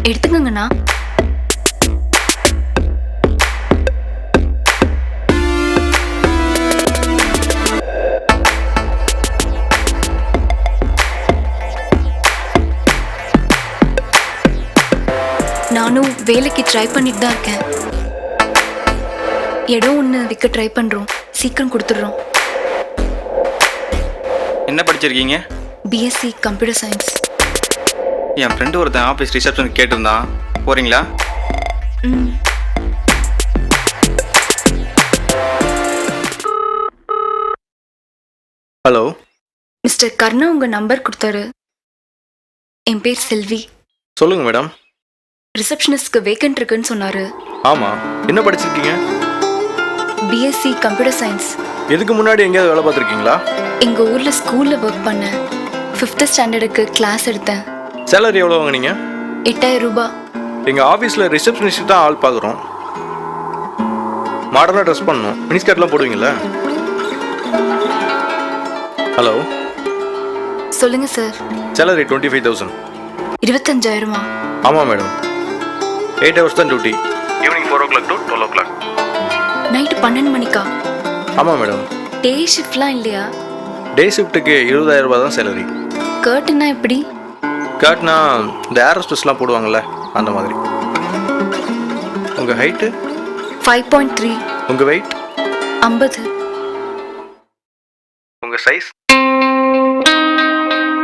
எடுத்துக்கங்கண்ணா. நானும் வேலைக்கு ட்ரை பண்ணிட்டு தான் இருக்கேன். இடம் ஒன்று விற்க ட்ரை பண்ணுறோம். சீக்கிரம் கொடுத்துட்றோம். என்ன படிச்சிருக்கீங்க? BSc computer science. என் ஃப்ரெண்டு ஒருத்தன் ஆஃபீஸ் ரிசப்ஷனுக்கு கேட்டிருந்தான். போகிறீங்களா? ம். ஹலோ. மிஸ்டர் கர்ணா உங்கள் நம்பர் கொடுத்தாரு. என் பேர் செல்வி. சொல்லுங்கள் மேடம். ரிசப்ஷனிஸ்ட்க்கு வேக்கன்ட் இருக்குன்னு சொன்னார். ஆமாம். என்ன படிச்சிருக்கீங்க? BSc computer science. இதுக்கு முன்னாடி எங்கேயாவது வேலை பார்த்துருக்கீங்களா? எங்கள் ஊரில் ஸ்கூலில் ஒர்க் பண்ணேன். 5th ஸ்டாண்டர்டுக்கு கிளாஸ் எடுத்தேன். சேலரி எவ்வளோ வாங்குனீங்க? 8000 ரூபாய். எங்கள் ஆஃபீஸில் ரிசப்ஷனிஸ்ட் தான் ஆள் பார்க்குறோம். மாடர்னாக ட்ரெஸ் பண்ணணும். மினிஸ்கர்ட்லாம் போடுவீங்களா? ஹலோ. சொல்லுங்கள் சார். சேலரி 25,000. 25,000மா? ஆமாம் மேடம். 8 hours தான் duty. Evening 4 o'clock to 12 o'clock. Night 12 மணிக்கா? ஆமாம் மேடம். டே ஷிஃப்ட்லாம் இல்லையா? டே ஷிஃப்ட்டுக்கு 20,000 ரூபாய் தான் சேலரி. கர்ட்டுன்னா எப்படி? கர்ட்னா இந்த ஏர் ஹோஸ்டஸ்லாம் போடுவாங்கள்ல, அந்த மாதிரி. உங்கள் ஹைட்டு? 5.3. உங்கள் வெயிட்? 50. உங்கள் சைஸ்?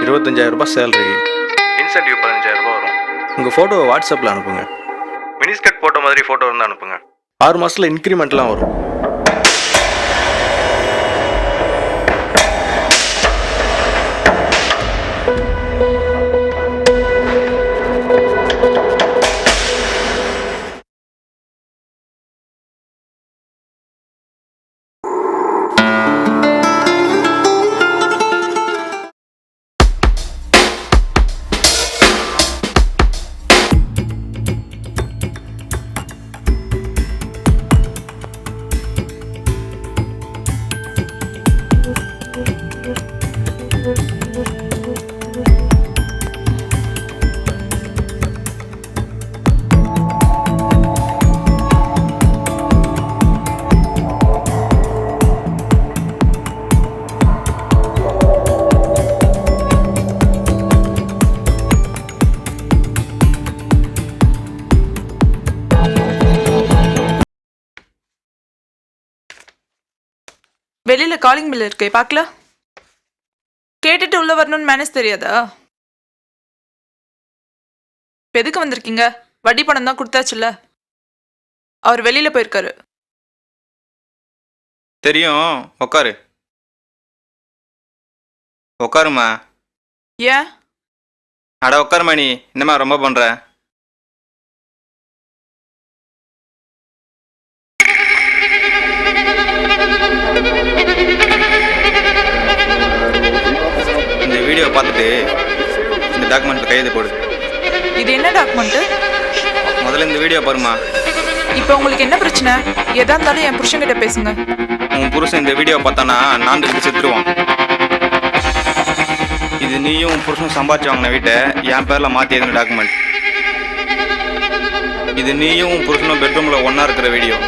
25,000 ரூபாய் சேலரி. இன்சென்டிவ் 15,000 ரூபாய் வரும். உங்கள் ஃபோட்டோவை வாட்ஸ்அப்பில் அனுப்புங்க. மினிஸ்கட் ஃபோட்டோ மாதிரி ஃபோட்டோ இருந்தால் அனுப்புங்க. 6 மாதத்தில் இன்க்ரிமெண்ட்லாம் வரும். வெளியில காலிங் பில் இருக்கு, பார்க்கல? கேட்டுட்டு உள்ள வரணும்னு மேனேஜ் தெரியாதா? இப்ப எதுக்கு வந்திருக்கீங்க? வட்டி பணம் தான் கொடுத்தாச்சுல்ல. அவர் வெளியில போயிருக்காரு. தெரியும். உட்காரு. உட்காருமா. ஏன்? அட உட்காருமா. நீ என்னம்மா ரொம்ப பண்ணுற? இந்த வீடியோ பார்த்துட்டு இந்த டாக்குமெண்ட்டில் கையெழுத்து போடு. இது என்ன டாக்குமெண்ட்? முதல்ல இந்த வீடியோ பாருமா. இப்போ உங்களுக்கு என்ன பிரச்சனை? எதா இருந்தாலும் என் புருஷன்கிட்ட பேசுங்க. உன் புருஷன் இந்த வீடியோ பார்த்தானா நான் செத்துருவான். இது நீயும் உன் புருஷன் சம்பாதிச்சு வாங்கின வீட்டை என் பேரில் மாற்றி எழுதின டாக்குமெண்ட். இது நீயும் உன் புருஷனும் பெட்ரூமில் ஒன்றா இருக்கிற வீடியோ.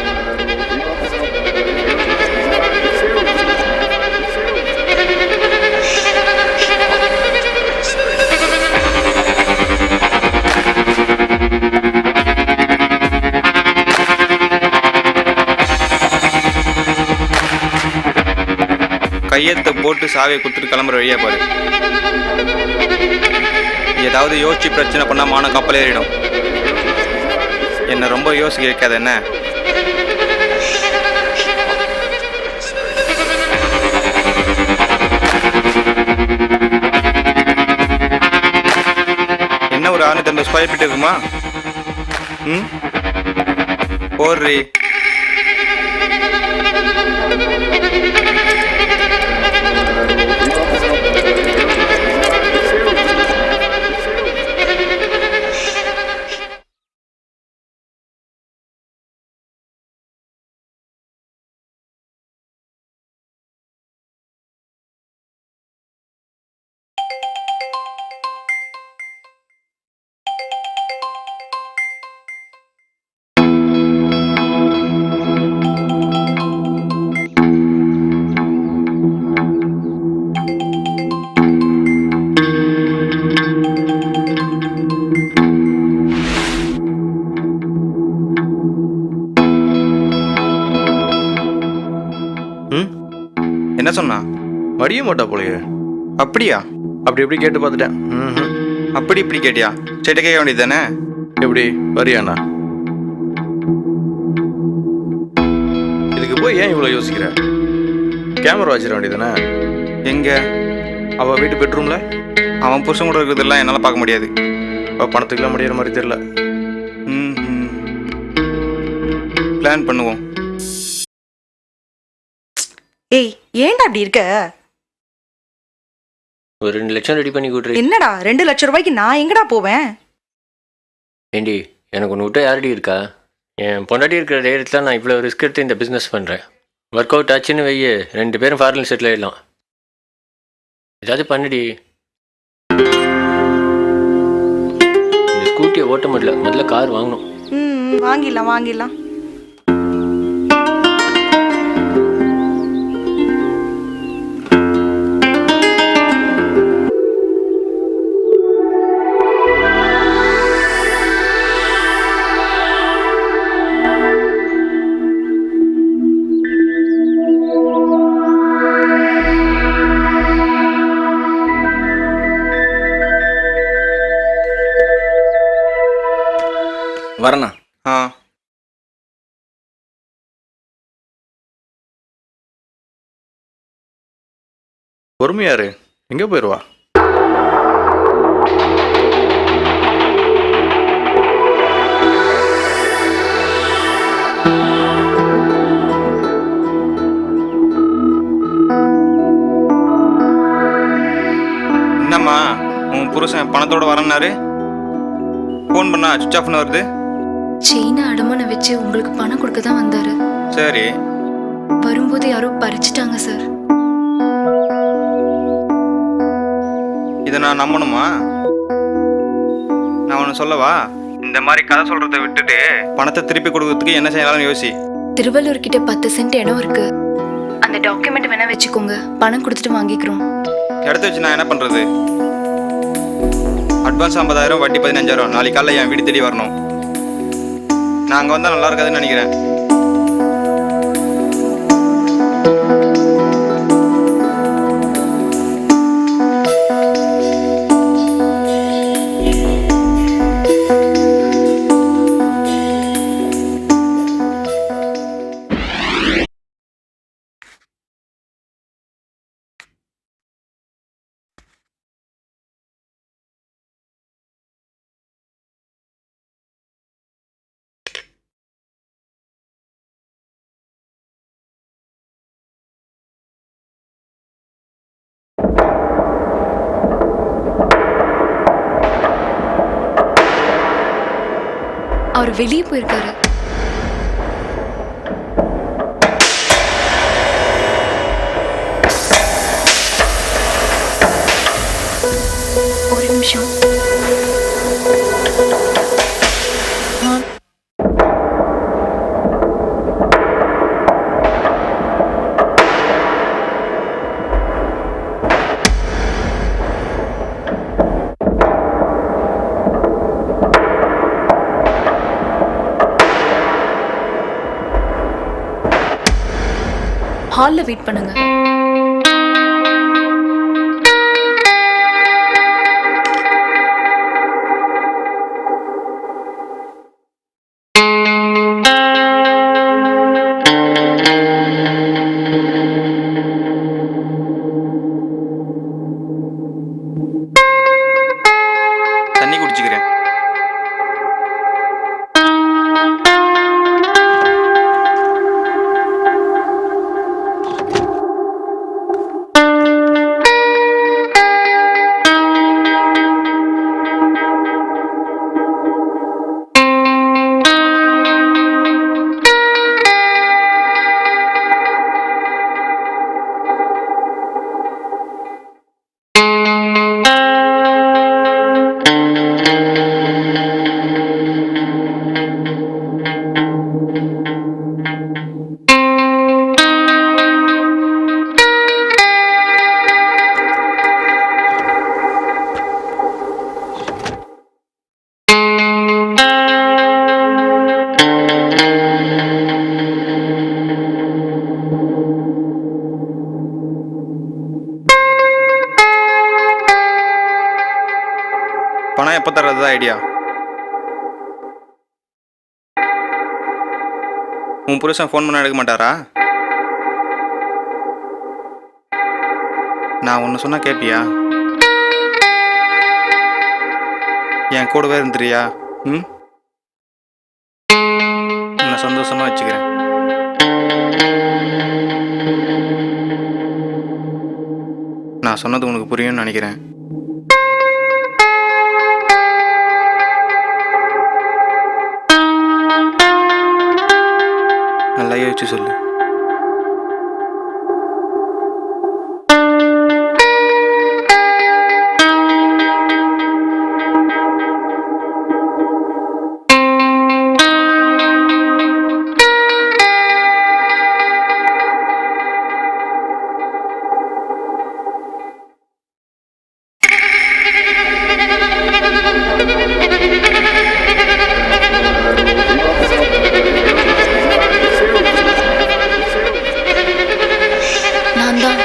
கையெழுத்தை போட்டு சாவியை கொடுத்துட்டு கிளம்புற வழியா பாரு. ஏதாவது யோசிச்சு பிரச்சனை பண்ணா மான கப்பல் ஏறிடும். என்ன ரொம்ப யோசிக்க வைக்காத. என்ன என்ன ஒரு 650 ஸ்கொயர் ஃபீட் இருக்குமா? ம் போடுறி. என்ன சொன்னா? வடிய மாட்டா போலயே. அப்படியா? அப்படி எப்படி கேட்டு பார்த்துட்டேன். ம். அப்படி இப்படி கேட்டியா? சேட்ட கேட்க வேண்டியது தானே? எப்படி வரியாண்ணா? இதுக்கு போய் ஏன் இவ்வளோ யோசிக்கிற? கேமரா வச்சிட வேண்டியதானே? எங்க? அவள் வீட்டு பெட்ரூமில். அவன் புருஷன் கூட இருக்கிறதெல்லாம் என்னால் பார்க்க முடியாது. அவள் பணத்துக்குலாம் முடியிற மாதிரி தெரியல. ம். பிளான் பண்ணுவோம். ஏய் ஏன்டா அப்படி இருக்க? ஒரு 2 லட்சம் ரெடி பண்ணி கொடுறீ. என்னடா 2 லட்சம் ரூபாய்க்கு நான் எங்கடா போவேன்? ஏண்டி எனக்கு ஒன்று விட்டா யாரடி இருக்கா? என் பொண்டாட்டி இருக்கிற தைரியத்தில் நான் இவ்வளோ ரிஸ்க் எடுத்து இந்த பிஸ்னஸ் பண்ணுறேன். ஒர்க் அவுட் ஆச்சுன்னு வையே 2 பேரும் ஃபாரினில் செட்டில் ஆகிடலாம். ஏதாவது பண்ணுடி. இந்த ஸ்கூட்டியை ஓட்ட முடியல, முதல்ல கார் வாங்கணும். வாங்கிடலாம். வரண்ணா. ஆ. பொறுமையாரு, எங்கே போயிடுவா? என்னம்மா உன் புருஷன் பணத்தோட வரேன்னாரு? ஃபோன் பண்ணா சுவிச் ஆஃப்னு வருது. செயினை அடமானம் வச்சு உங்களுக்கு பணம் கொடுக்க தான் வந்தாரு. சரி, வரும்போது யாரோ பறிச்சிட்டாங்க சார். இதை நான் நம்பணுமா? நான் ஒன்று சொல்லவா? இந்த மாதிரி கதை சொல்கிறத விட்டுட்டு பணத்தை திருப்பி கொடுக்கறதுக்கு என்ன செய்யலாம்னு யோசி. திருவள்ளூர் கிட்ட 10 சென்ட் இடம் இருக்கு. அந்த டாக்குமெண்ட் வேணா வச்சுக்கோங்க, பணம் கொடுத்துட்டு வாங்கிக்கிறோம். இடத்த வச்சு நான் என்ன பண்ணுறது? அட்வான்ஸ் 50,000, வட்டி 15,000. நாளைக்கு காலையில் என் வீடு தேடி வரணும். நான் அங்கே வந்தால் நல்லா இருக்காதுன்னு நினைக்கிறேன். அவர் வெளியே போயிருக்காரு. ஒரு நிமிஷம். ஹால்ல வெயிட் பண்ணுங்க. தண்ணி குடிச்சுக்கிறேன். அவ்வளோதான் ஐடியா. உன் புருஷன் ஃபோன் பண்ண எடுக்க மாட்டாரா? நான் ஒன்று சொன்னா கேட்பியா? என் கூடவே இருந்துறியா? ம், உன்னை சந்தோஷமா வச்சுக்கிறேன். நான் சொன்னது உனக்கு புரியும்னு நினைக்கிறேன். நல்லா யோசிச்சு சொல்லு. நான் தான்.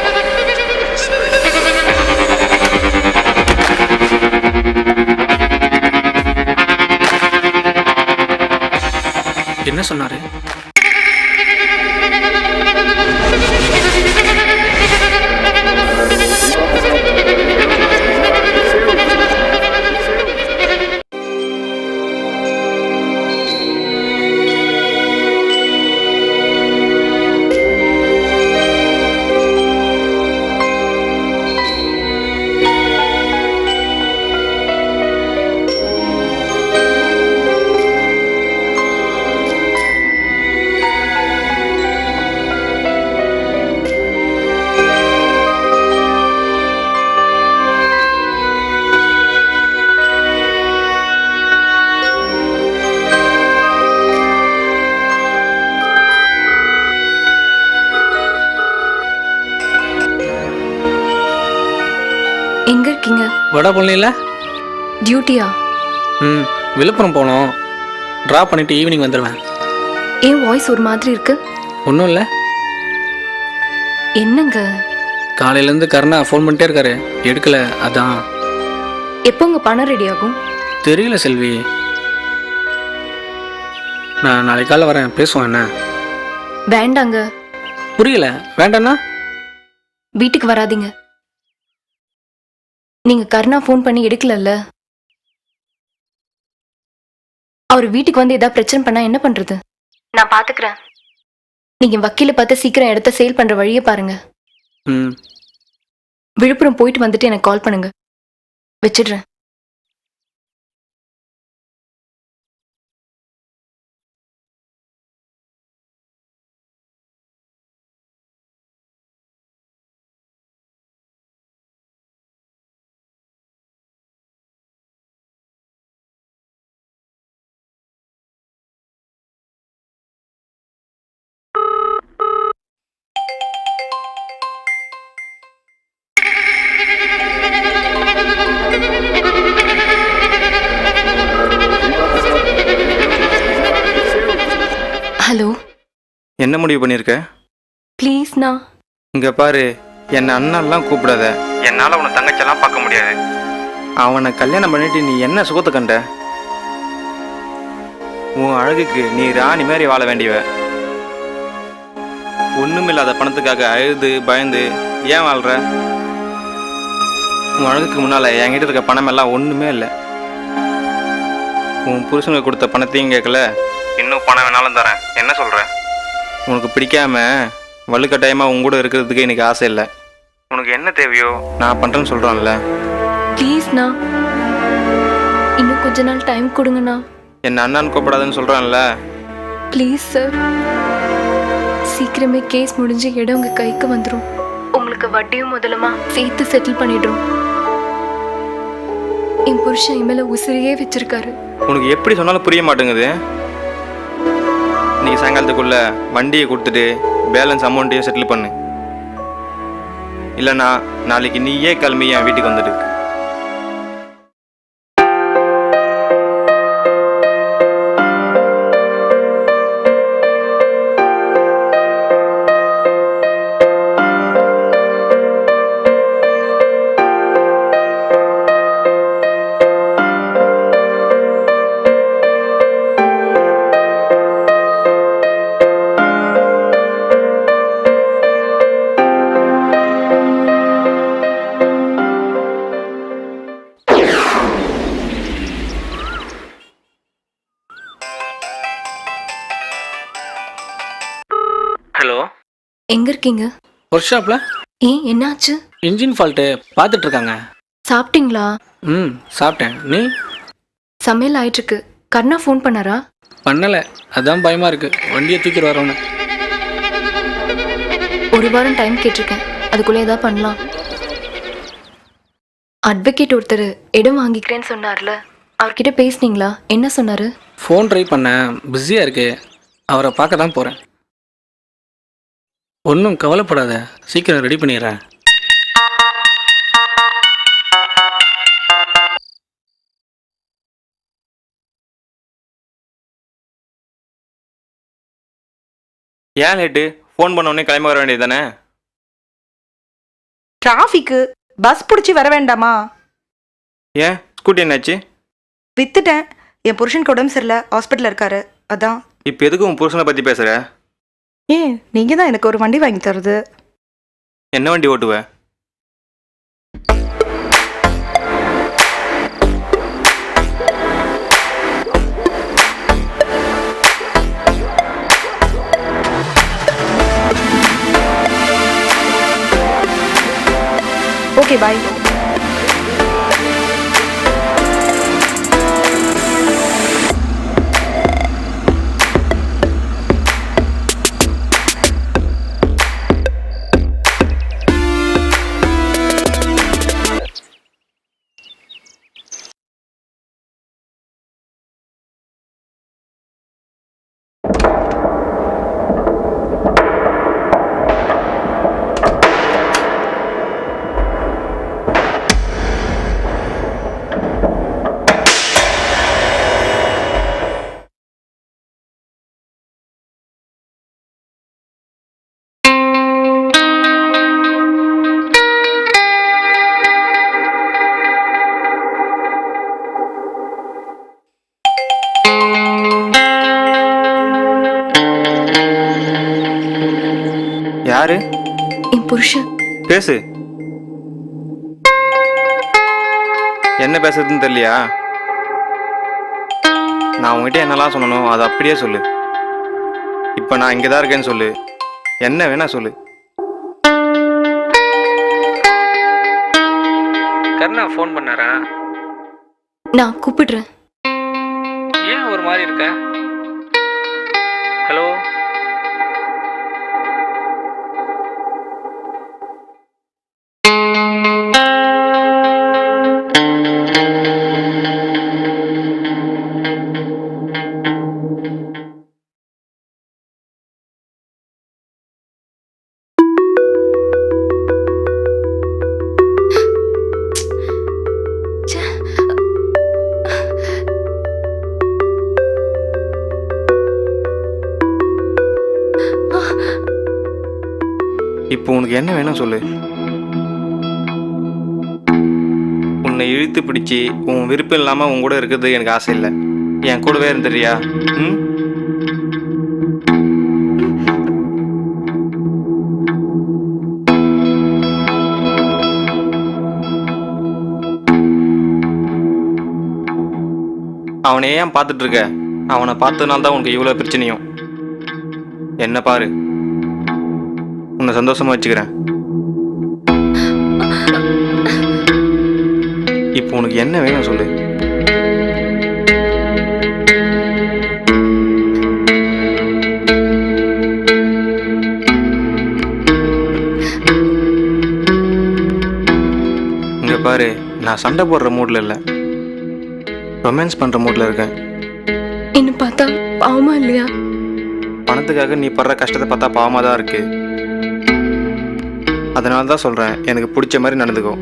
என்ன சொன்னாரு? எங்க இருக்கீங்க? வடபழனியில் டியூட்டியா? விழுப்புரம் போனோம். ட்ரா பண்ணிவிட்டு ஈவினிங் வந்துடுவேன். ஏன் வாய்ஸ் ஒரு மாதிரி இருக்கு? ஒன்றும் இல்லை, என்னங்க? காலையிலேருந்து கருணா ஃபோன் பண்ணிட்டே இருக்காரு, எடுக்கலை. அதான். எப்போ உங்க பணம் ரெடி ஆகும்? தெரியல செல்வி. நான் நாளைக்கு காலைல வரேன், பேசுவோம். என்ன? வேண்டாங்க. புரியல. வேண்டாண்ணா? வீட்டுக்கு வராதீங்க. நீங்க கருணா ஃபோன் பண்ணி எடுக்கலல்ல. அவர் வீட்டுக்கு வந்து ஏதாவது பிரச்சனை பண்ணா என்ன பண்றது? நான் பாத்துக்கிறேன். நீங்க வக்கீல பார்த்து சீக்கிரம் இடத்த சேல் பண்ற வழியை பாருங்க. ம். விழுப்புரம் போயிட்டு வந்துட்டு எனக்கு கால் பண்ணுங்க. வச்சிடுறேன். ஹலோ. என்ன முடிவு பண்ணியிருக்க? ப்ளீஸ்ண்ணா. இங்கே பாரு, என்னை அண்ணன்லாம் கூப்பிடாத. என்னால் உன்னை தங்கச்செல்லாம் பார்க்க முடியாது. அவனை கல்யாணம் பண்ணிட்டு நீ என்ன சுகத்தை கண்ட? உன் அழகுக்கு நீ ராணி மாதிரி வாழ வேண்டியவ. ஒன்றுமில்லாத பணத்துக்காக அழுது பயந்து ஏன் வாழ்ற? உன் அழகுக்கு முன்னால் என்கிட்ட இருக்க பணமெல்லாம் ஒன்றுமே இல்லை. உன் புருஷனுக்கு கொடுத்த பணத்தையும் கேட்கல, இன்னும் பணம் வேணாலும் தரேன். என்ன சொல்கிற? உனக்கு பிடிக்காம வலுக்கட்டாயமாக உன் கூட இருக்கிறதுக்கு எனக்கு ஆசை இல்லை. உனக்கு என்ன தேவையோ நான் பண்ணுறேன்னு சொல்கிறேன்ல. ப்ளீஸ்ண்ணா, இன்னும் கொஞ்ச நாள் டைம் கொடுங்கண்ணா. என்ன அண்ணான்னு கூப்பிடாதுன்னு சொல்கிறேன்ல. ப்ளீஸ் சார், சீக்கிரமே கேஸ் முடிஞ்சு இடம் உங்க கைக்கு வந்துடும். உங்களுக்கு வட்டியும் முதலுமா சேர்த்து செட்டில் பண்ணிடுறோம். என் புருஷன் என் மேல உசிரியே வச்சிருக்காரு. உனக்கு எப்படி சொன்னாலும் புரிய மாட்டேங்குது. இன்னைக்கு சாயங்காலத்துக்குள்ள வண்டியை கொடுத்துட்டு பேலன்ஸ் அமௌண்ட்டையும் செட்டில் பண்ணு. இல்லைண்ணா நாளைக்கு நீயே கிளம்பி என் வீட்டுக்கு வந்துடு. ஹலோ. எங்க இருக்கீங்க? ஒர்க் ஷாப்பில் ஏன் என்னாச்சு? இன்ஜின் ஃபால்ட்டு பார்த்துட்டு இருக்காங்க. சாப்பிட்டீங்களா? சாப்பிட்டேன். நீ? சமையல் ஆயிட்டு இருக்கு. கர்ணா ஃபோன் பண்ணாரா? பண்ணலை, அதான் பயமாக இருக்குது. வண்டியை தூக்கிட்டு வரவனு. ஒரு வாரம் டைம் கேட்டிருக்கேன், அதுக்குள்ளே ஏதாவது பண்ணலாம். அட்வொகேட் ஒருத்தர் இடம் வாங்கிக்கிறேன்னு சொன்னார்ல, அவர்கிட்ட பேசுனீங்களா? என்ன சொன்னாரு? ஃபோன் ட்ரை பண்ணேன், பிஸியாக இருக்கு. அவரை பார்க்க தான் போகிறேன். ஒன்றும் கவலைப்படாத, சீக்கிரம் ரெடி பண்ணிடுறேன். ஏன் லேட்டு? ஃபோன் பண்ண உடனே கிளம்பி வர வேண்டியது தானே? டிராஃபிக்கு, பஸ் பிடிச்சி வர வேண்டாமா? ஏன் ஸ்கூட்டி என்னாச்சு? வித்துட்டேன். என் புருஷனுக்கு உடம்பு சரியில்லை, ஹாஸ்பிட்டலில் இருக்காரு, அதான். இப்போ எதுக்கு உன் புருஷனை பற்றி பேசுகிற? ஏன் நீங்கள் தான் எனக்கு ஒரு வண்டி வாங்கி தருது. என்ன வண்டி ஓட்டுவ? Okay bye. யாரு? என் புருஷன். பேசு. என்ன பேசுறதுன்னு தெரியலையா? நான் உங்ககிட்ட என்னெல்லாம் சொல்லணும் அதை அப்படியே சொல்லு. இப்போ நான் இங்கே தான் இருக்கேன்னு சொல்லு. என்ன வேணா சொல்லு. கர்ணா ஃபோன் பண்ணாரா? நான் கூப்பிடுறேன். ஏன் ஒரு மாதிரி இருக்க? ஹலோ. இப்போ உனக்கு என்ன வேணும் சொல்லு. உன்னை இழுத்து பிடிச்சி உன் விருப்பம் இல்லாமல் உன் கூட இருக்கிறது எனக்கு ஆசை இல்லை. என் கூடவே இருந்துறியா? ம். அவனை ஏன் பார்த்துட்டு இருக்க? அவனை பார்த்ததுனால தான் உனக்கு இவ்வளோ பிரச்சனையும். என்ன பாரு, உன்னை சந்தோஷமா வச்சுக்கிறேன். இப்போ உனக்கு என்ன வேணும் சொல்லு. இங்க பாரு, நான் சண்டை போடுற மூட்ல இல்லை, ரொமான்ஸ் பண்ற மூட்ல இருக்கேன். என்ன பார்த்தா பாவமா இல்லையா? பணத்துக்காக நீ படுற கஷ்டத்தை பார்த்தா பாவமாக தான் இருக்கு. அதனால தான் சொல்கிறேன், எனக்கு பிடிச்ச மாதிரி நடந்துக்கோ.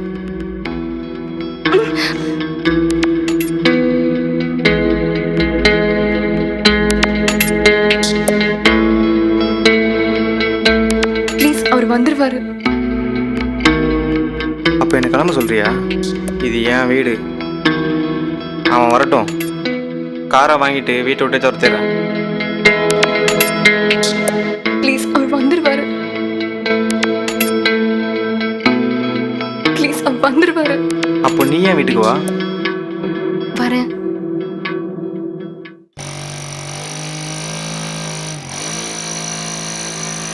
ப்ளீஸ், அவர் வந்துருவாரு. அப்போ எனக்கு கிளம்ப சொல்றியா? இது என் வீடு. அவன் வரட்டும், காரை வாங்கிட்டு வீட்டை விட்டு துரத்திடுறேன். ப்ளீஸ், அவர் வந்துருவாரு. ப்ளீஸ், அவர் வந்துருவாரு. அப்போ நீ ஏன் வீட்டுக்கு வா.